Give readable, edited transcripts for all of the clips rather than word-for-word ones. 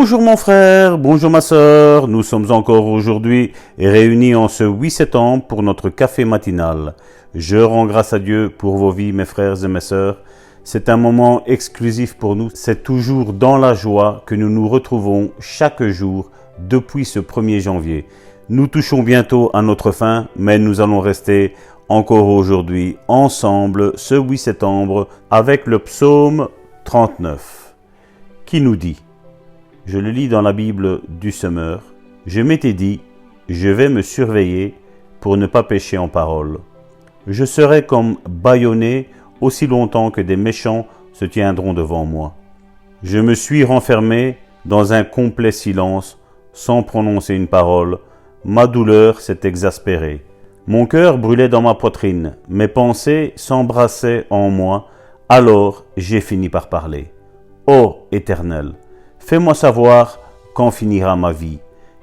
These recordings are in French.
Bonjour mon frère, bonjour ma sœur, nous sommes encore aujourd'hui réunis en ce 8 septembre pour notre café matinal. Je rends grâce à Dieu pour vos vies mes frères et mes sœurs. C'est un moment exclusif pour nous, c'est toujours dans la joie que nous nous retrouvons chaque jour depuis ce 1er janvier. Nous touchons bientôt à notre fin, mais nous allons rester encore aujourd'hui ensemble ce 8 septembre avec le psaume 39 qui nous dit: je le lis dans la Bible du Semeur. Je m'étais dit, je vais me surveiller pour ne pas pécher en parole. Je serai comme bâillonné aussi longtemps que des méchants se tiendront devant moi. Je me suis renfermé dans un complet silence, sans prononcer une parole. Ma douleur s'est exaspérée. Mon cœur brûlait dans ma poitrine, mes pensées s'embrassaient en moi. Alors j'ai fini par parler. Ô Éternel, fais-moi savoir quand finira ma vie,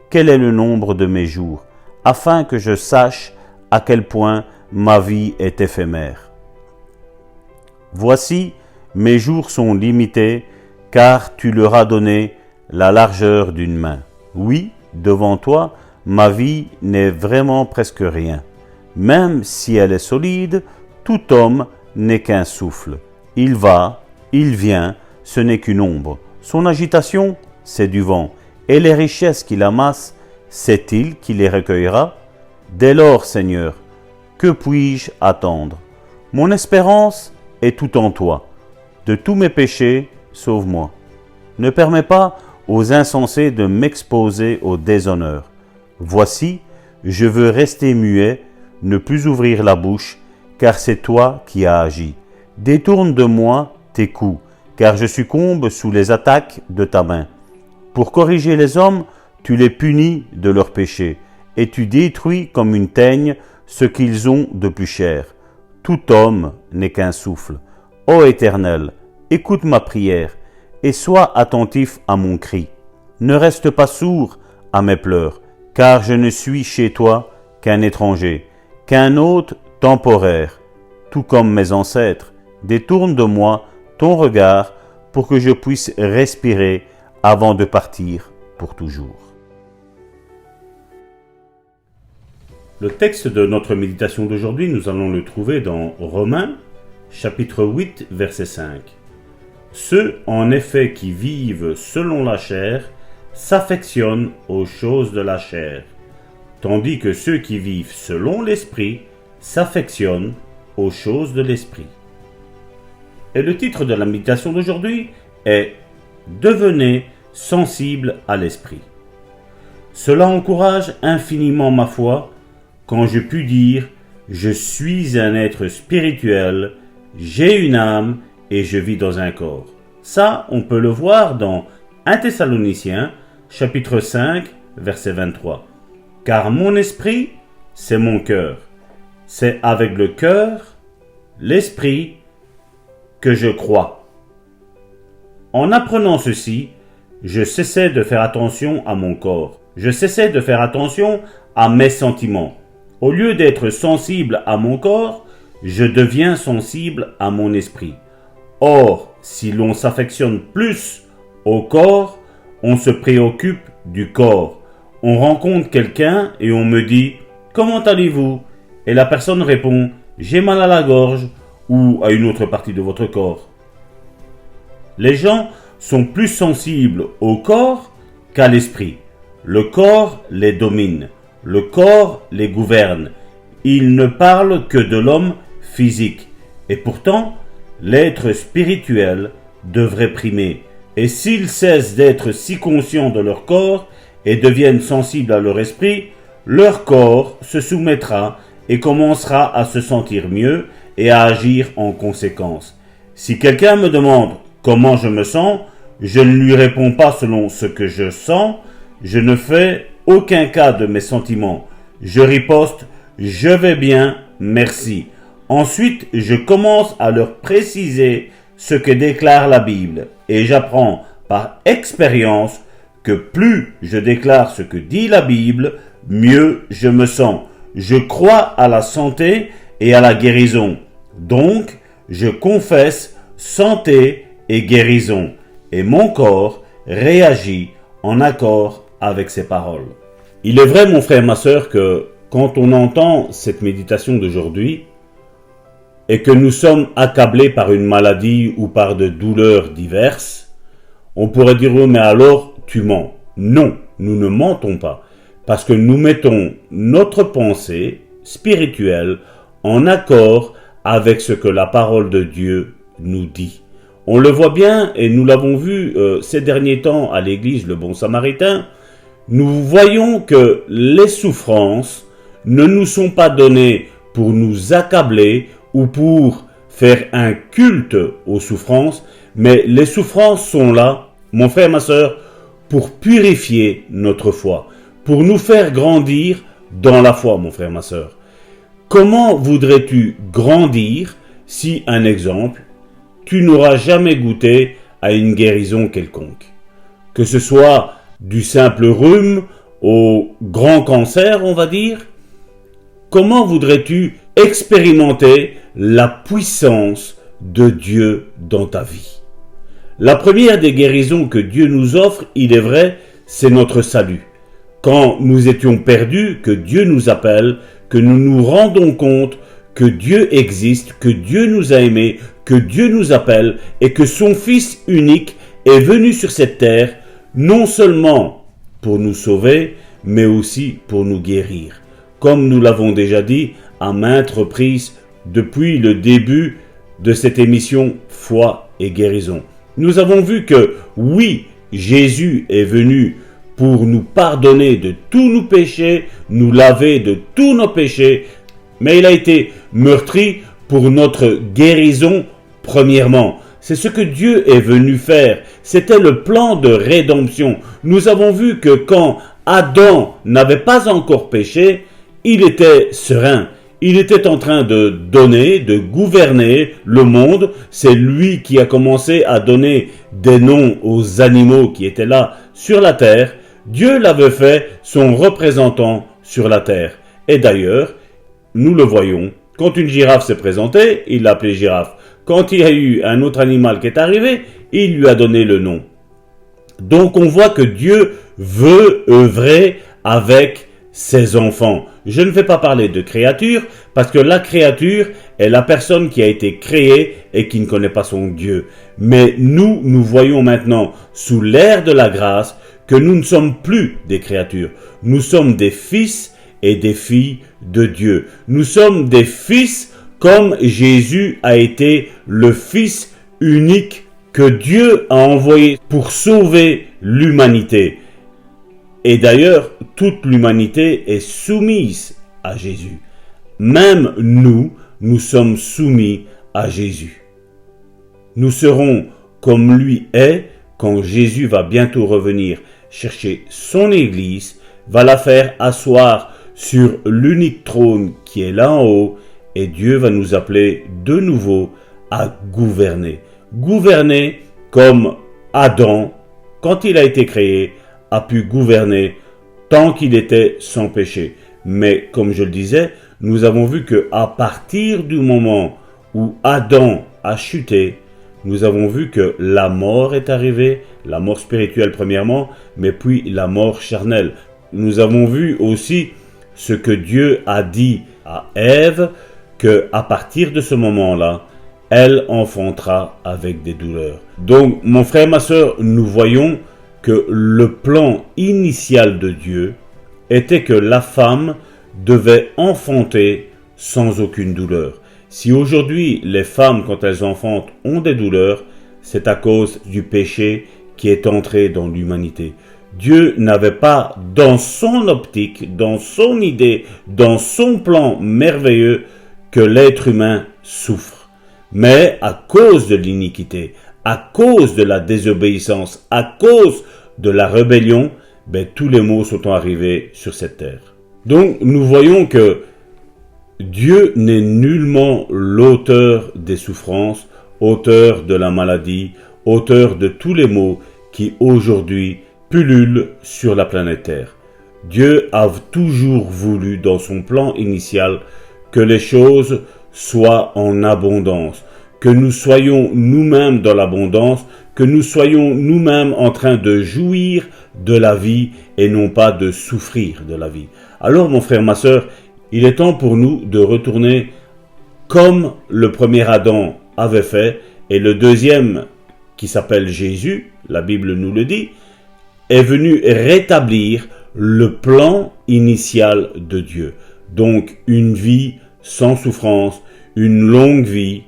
quel est le nombre de mes jours, afin que je sache à quel point ma vie est éphémère. Voici, mes jours sont limités, car tu leur as donné la largeur d'une main. Oui, devant toi, ma vie n'est vraiment presque rien. Même si elle est solide, tout homme n'est qu'un souffle. Il va, il vient, ce n'est qu'une ombre. Son agitation, c'est du vent, et les richesses qu'il amasse, c'est-il qui les recueillera? Dès lors, Seigneur, que puis-je attendre? Mon espérance est tout en toi. De tous mes péchés, sauve-moi. Ne permets pas aux insensés de m'exposer au déshonneur. Voici, je veux rester muet, ne plus ouvrir la bouche, car c'est toi qui as agi. Détourne de moi tes coups, car je succombe sous les attaques de ta main. Pour corriger les hommes, tu les punis de leurs péchés, et tu détruis comme une teigne ce qu'ils ont de plus cher. Tout homme n'est qu'un souffle. Ô Éternel, écoute ma prière, et sois attentif à mon cri. Ne reste pas sourd à mes pleurs, car je ne suis chez toi qu'un étranger, qu'un hôte temporaire. Tout comme mes ancêtres, détourne de moi ton regard pour que je puisse respirer avant de partir pour toujours. Le texte de notre méditation d'aujourd'hui, nous allons le trouver dans Romains, chapitre 8, verset 5. Ceux, en effet, qui vivent selon la chair, s'affectionnent aux choses de la chair, tandis que ceux qui vivent selon l'esprit s'affectionnent aux choses de l'esprit. Et le titre de la méditation d'aujourd'hui est « Devenez sensible à l'esprit ». Cela encourage infiniment ma foi quand je puis dire « Je suis un être spirituel, j'ai une âme et je vis dans un corps ». Ça, on peut le voir dans 1 Thessaloniciens, chapitre 5, verset 23. « Car mon esprit, c'est mon cœur. C'est avec le cœur, l'esprit, que je crois. » En apprenant ceci, je cessais de faire attention à mon corps. Je cessais de faire attention à mes sentiments. Au lieu d'être sensible à mon corps, je deviens sensible à mon esprit. Or, si l'on s'affectionne plus au corps, on se préoccupe du corps. On rencontre quelqu'un et on me dit « Comment allez-vous » et la personne répond « J'ai mal à la gorge » ou à une autre partie de votre corps. Les gens sont plus sensibles au corps qu'à l'esprit. Le corps les domine, le corps les gouverne. Ils ne parlent que de l'homme physique. Et pourtant, l'être spirituel devrait primer. Et s'ils cessent d'être si conscients de leur corps et deviennent sensibles à leur esprit, leur corps se soumettra et commencera à se sentir mieux et à agir en conséquence. Si quelqu'un me demande comment je me sens, je ne lui réponds pas selon ce que je sens, je ne fais aucun cas de mes sentiments. Je riposte « Je vais bien, merci ». Ensuite, je commence à leur préciser ce que déclare la Bible et j'apprends par expérience que plus je déclare ce que dit la Bible, mieux je me sens. Je crois à la santé et à la guérison. Donc, je confesse santé et guérison, et mon corps réagit en accord avec ses paroles. Il est vrai, mon frère, ma sœur, que quand on entend cette méditation d'aujourd'hui et que nous sommes accablés par une maladie ou par de douleurs diverses, on pourrait dire « oui, mais alors tu mens ». Non, nous ne mentons pas, parce que nous mettons notre pensée spirituelle en accord avec ce que la parole de Dieu nous dit. On le voit bien, et nous l'avons vu ces derniers temps à l'église Le Bon Samaritain, nous voyons que les souffrances ne nous sont pas données pour nous accabler ou pour faire un culte aux souffrances, mais les souffrances sont là, mon frère, ma sœur, pour purifier notre foi, pour nous faire grandir dans la foi, mon frère, ma sœur. Comment voudrais-tu grandir si, un exemple, tu n'auras jamais goûté à une guérison quelconque? Que ce soit du simple rhume au grand cancer, on va dire. Comment voudrais-tu expérimenter la puissance de Dieu dans ta vie? La première des guérisons que Dieu nous offre, il est vrai, c'est notre salut. Quand nous étions perdus, que Dieu nous appelle, que nous nous rendons compte que Dieu existe, que Dieu nous a aimés, que Dieu nous appelle et que son Fils unique est venu sur cette terre, non seulement pour nous sauver, mais aussi pour nous guérir. Comme nous l'avons déjà dit à maintes reprises depuis le début de cette émission Foi et guérison. Nous avons vu que oui, Jésus est venu pour nous pardonner de tous nos péchés, nous laver de tous nos péchés, mais il a été meurtri pour notre guérison premièrement. C'est ce que Dieu est venu faire. C'était le plan de rédemption. Nous avons vu que quand Adam n'avait pas encore péché, il était serein. Il était en train de donner, de gouverner le monde. C'est lui qui a commencé à donner des noms aux animaux qui étaient là sur la terre. Dieu l'avait fait son représentant sur la terre. Et d'ailleurs, nous le voyons, quand une girafe s'est présentée, il l'a appelée girafe. Quand il y a eu un autre animal qui est arrivé, il lui a donné le nom. Donc on voit que Dieu veut œuvrer avec ses enfants. Je ne vais pas parler de créature, parce que la créature est la personne qui a été créée et qui ne connaît pas son Dieu. Mais nous voyons maintenant, sous l'ère de la grâce, que nous ne sommes plus des créatures. Nous sommes des fils et des filles de Dieu. Nous sommes des fils comme Jésus a été le Fils unique que Dieu a envoyé pour sauver l'humanité. Et d'ailleurs, toute l'humanité est soumise à Jésus. Même nous sommes soumis à Jésus. Nous serons comme lui est quand Jésus va bientôt revenir chercher son Église, va la faire asseoir sur l'unique trône qui est là en haut, et Dieu va nous appeler de nouveau à gouverner. Gouverner comme Adam, quand il a été créé, a pu gouverner tant qu'il était sans péché. Mais comme je le disais, nous avons vu qu'à partir du moment où Adam a chuté, nous avons vu que la mort est arrivée, la mort spirituelle premièrement, mais puis la mort charnelle. Nous avons vu aussi ce que Dieu a dit à Ève, qu'à partir de ce moment-là, elle enfantera avec des douleurs. Donc, mon frère, ma sœur, nous voyons que le plan initial de Dieu était que la femme devait enfanter sans aucune douleur. Si aujourd'hui les femmes, quand elles enfantent, ont des douleurs, c'est à cause du péché qui est entré dans l'humanité. Dieu n'avait pas dans son optique, dans son idée, dans son plan merveilleux que l'être humain souffre. Mais à cause de l'iniquité, à cause de la désobéissance, à cause de la rébellion, tous les maux sont arrivés sur cette terre. Donc nous voyons que Dieu n'est nullement l'auteur des souffrances, auteur de la maladie, auteur de tous les maux qui aujourd'hui pullulent sur la planète Terre. Dieu a toujours voulu, dans son plan initial, que les choses soient en abondance, que nous soyons nous-mêmes dans l'abondance, que nous soyons nous-mêmes en train de jouir de la vie et non pas de souffrir de la vie. Alors mon frère, ma sœur, il est temps pour nous de retourner comme le premier Adam avait fait, et le deuxième, qui s'appelle Jésus, la Bible nous le dit, est venu rétablir le plan initial de Dieu. Donc une vie sans souffrance, une longue vie,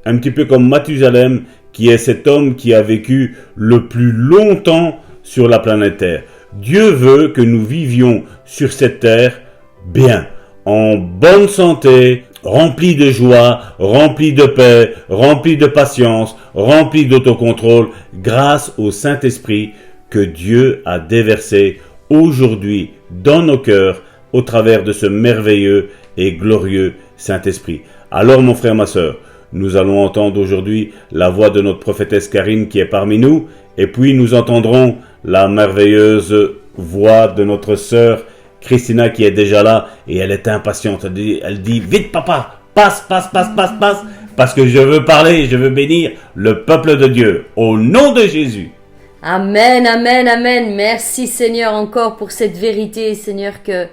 un petit peu comme Mathusalem, qui est cet homme qui a vécu le plus longtemps sur la planète Terre. Dieu veut que nous vivions sur cette terre bien, en bonne santé, remplis de joie, remplis de paix, remplis de patience, remplis d'autocontrôle, grâce au Saint-Esprit que Dieu a déversé aujourd'hui dans nos cœurs au travers de ce merveilleux et glorieux Saint-Esprit. Alors mon frère, ma sœur, nous allons entendre aujourd'hui la voix de notre prophétesse Karine qui est parmi nous, et puis nous entendrons la merveilleuse voix de notre sœur Christina qui est déjà là, et elle est impatiente. Elle dit vite papa, passe, parce que je veux parler, je veux bénir le peuple de Dieu, au nom de Jésus. Amen, amen, amen. Merci Seigneur encore pour cette vérité, Seigneur, que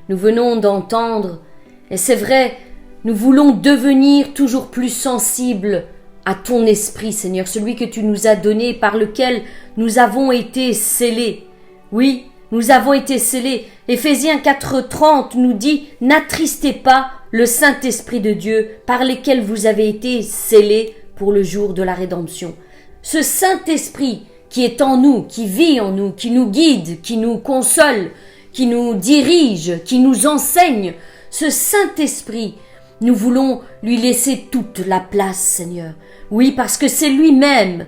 nous venons d'entendre. Et c'est vrai, nous voulons devenir toujours plus sensibles à ton esprit, Seigneur, celui que tu nous as donné, par lequel nous avons été scellés. Oui, nous avons été scellés. Éphésiens 4:30 nous dit « N'attristez pas le Saint-Esprit de Dieu, par lequel vous avez été scellés pour le jour de la rédemption. » Ce Saint-Esprit qui est en nous, qui vit en nous, qui nous guide, qui nous console, qui nous dirige, qui nous enseigne, ce Saint-Esprit, nous voulons lui laisser toute la place, Seigneur. Oui, parce que c'est lui-même,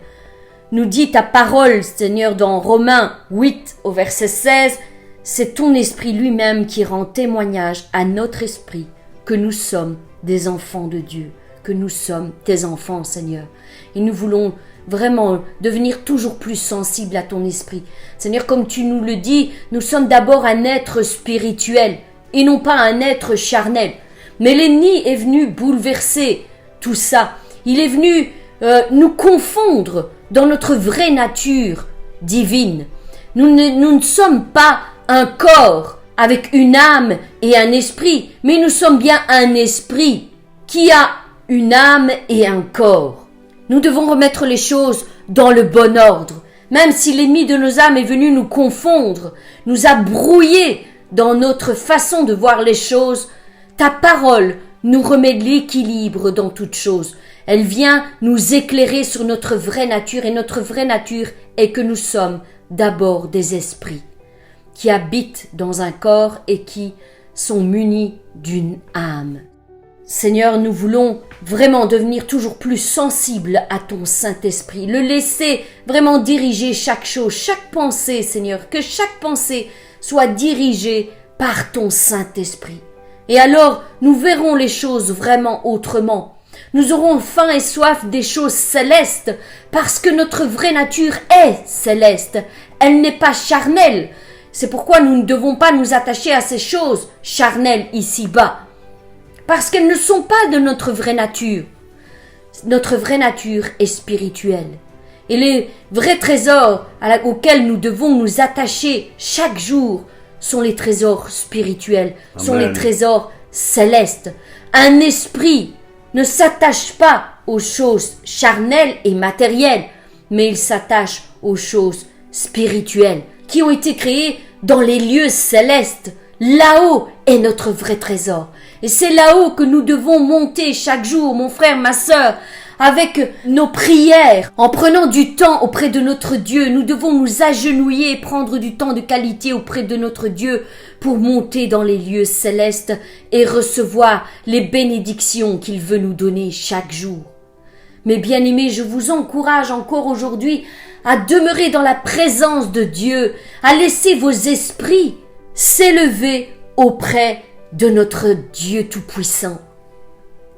nous dit ta parole, Seigneur, dans Romains 8 au verset 16, c'est ton esprit lui-même qui rend témoignage à notre esprit que nous sommes des enfants de Dieu, que nous sommes tes enfants, Seigneur. Et nous voulons vraiment devenir toujours plus sensibles à ton esprit. Seigneur, comme tu nous le dis, nous sommes d'abord un être spirituel et non pas un être charnel. Mais l'ennemi est venu bouleverser tout ça. Il est venu nous confondre dans notre vraie nature divine. Nous ne sommes pas un corps avec une âme et un esprit, mais nous sommes bien un esprit qui a une âme et un corps. Nous devons remettre les choses dans le bon ordre. Même si l'ennemi de nos âmes est venu nous confondre, nous a brouillés dans notre façon de voir les choses, ta parole nous remet de l'équilibre dans toutes choses. Elle vient nous éclairer sur notre vraie nature, et notre vraie nature est que nous sommes d'abord des esprits qui habitent dans un corps et qui sont munis d'une âme. Seigneur, nous voulons vraiment devenir toujours plus sensibles à ton Saint-Esprit, le laisser vraiment diriger chaque chose, chaque pensée, Seigneur, que chaque pensée soit dirigée par ton Saint-Esprit. Et alors, nous verrons les choses vraiment autrement. Nous aurons faim et soif des choses célestes, parce que notre vraie nature est céleste. Elle n'est pas charnelle. C'est pourquoi nous ne devons pas nous attacher à ces choses charnelles ici-bas, parce qu'elles ne sont pas de notre vraie nature. Notre vraie nature est spirituelle. Et les vrais trésors auxquels nous devons nous attacher chaque jour sont les trésors spirituels, Amen. Sont les trésors célestes. Un esprit ne s'attache pas aux choses charnelles et matérielles, mais il s'attache aux choses spirituelles qui ont été créées dans les lieux célestes. Là-haut est notre vrai trésor. Et c'est là-haut que nous devons monter chaque jour, mon frère, ma sœur, avec nos prières, en prenant du temps auprès de notre Dieu. Nous devons nous agenouiller et prendre du temps de qualité auprès de notre Dieu pour monter dans les lieux célestes et recevoir les bénédictions qu'il veut nous donner chaque jour. Mes bien-aimés, je vous encourage encore aujourd'hui à demeurer dans la présence de Dieu, à laisser vos esprits s'élever auprès de notre Dieu Tout-Puissant.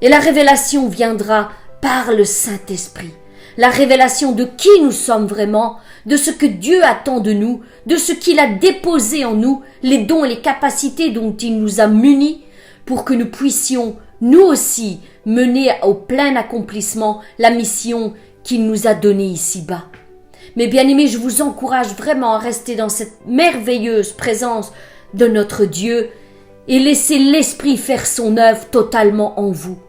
Et la révélation viendra par le Saint-Esprit. La révélation de qui nous sommes vraiment, de ce que Dieu attend de nous, de ce qu'il a déposé en nous, les dons et les capacités dont il nous a munis pour que nous puissions nous aussi, mener au plein accomplissement la mission qu'il nous a donnée ici-bas. Mais bien-aimés, je vous encourage vraiment à rester dans cette merveilleuse présence de notre Dieu et laisser l'Esprit faire son œuvre totalement en vous.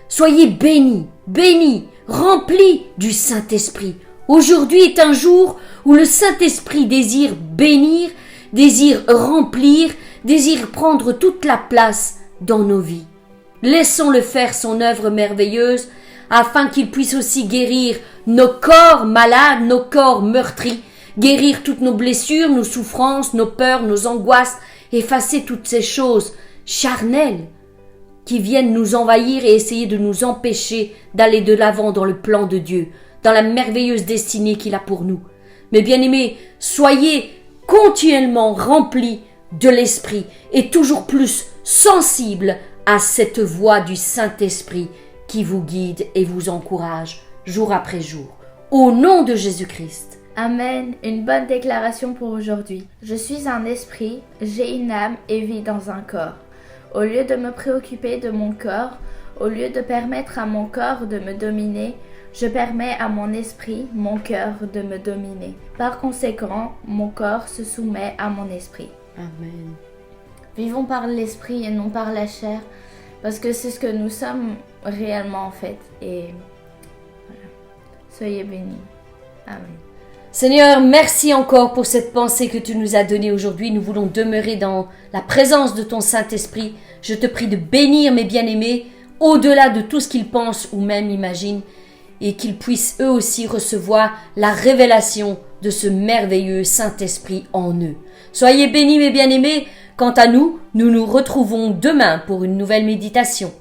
Soyez bénis, bénis, remplis du Saint-Esprit. Aujourd'hui est un jour où le Saint-Esprit désire bénir, désire remplir, désire prendre toute la place dans nos vies. Laissons-le faire son œuvre merveilleuse afin qu'il puisse aussi guérir nos corps malades, nos corps meurtris, guérir toutes nos blessures, nos souffrances, nos peurs, nos angoisses, effacer toutes ces choses charnelles qui viennent nous envahir et essayer de nous empêcher d'aller de l'avant dans le plan de Dieu, dans la merveilleuse destinée qu'il a pour nous. Mais bien-aimés, soyez continuellement remplis de l'Esprit et toujours plus sensibles à cette voix du Saint-Esprit qui vous guide et vous encourage jour après jour. Au nom de Jésus-Christ. Amen. Une bonne déclaration pour aujourd'hui. Je suis un esprit, j'ai une âme et vis dans un corps. Au lieu de me préoccuper de mon corps, au lieu de permettre à mon corps de me dominer, je permets à mon esprit, mon cœur, de me dominer. Par conséquent, mon corps se soumet à mon esprit. Amen. Vivons par l'esprit et non par la chair, parce que c'est ce que nous sommes réellement en fait. Et voilà. Soyez bénis. Amen. Seigneur, merci encore pour cette pensée que tu nous as donnée aujourd'hui. Nous voulons demeurer dans la présence de ton Saint-Esprit. Je te prie de bénir mes bien-aimés, au-delà de tout ce qu'ils pensent ou même imaginent, et qu'ils puissent eux aussi recevoir la révélation de ce merveilleux Saint-Esprit en eux. Soyez bénis mes bien-aimés. Quant à nous, nous nous retrouvons demain pour une nouvelle méditation.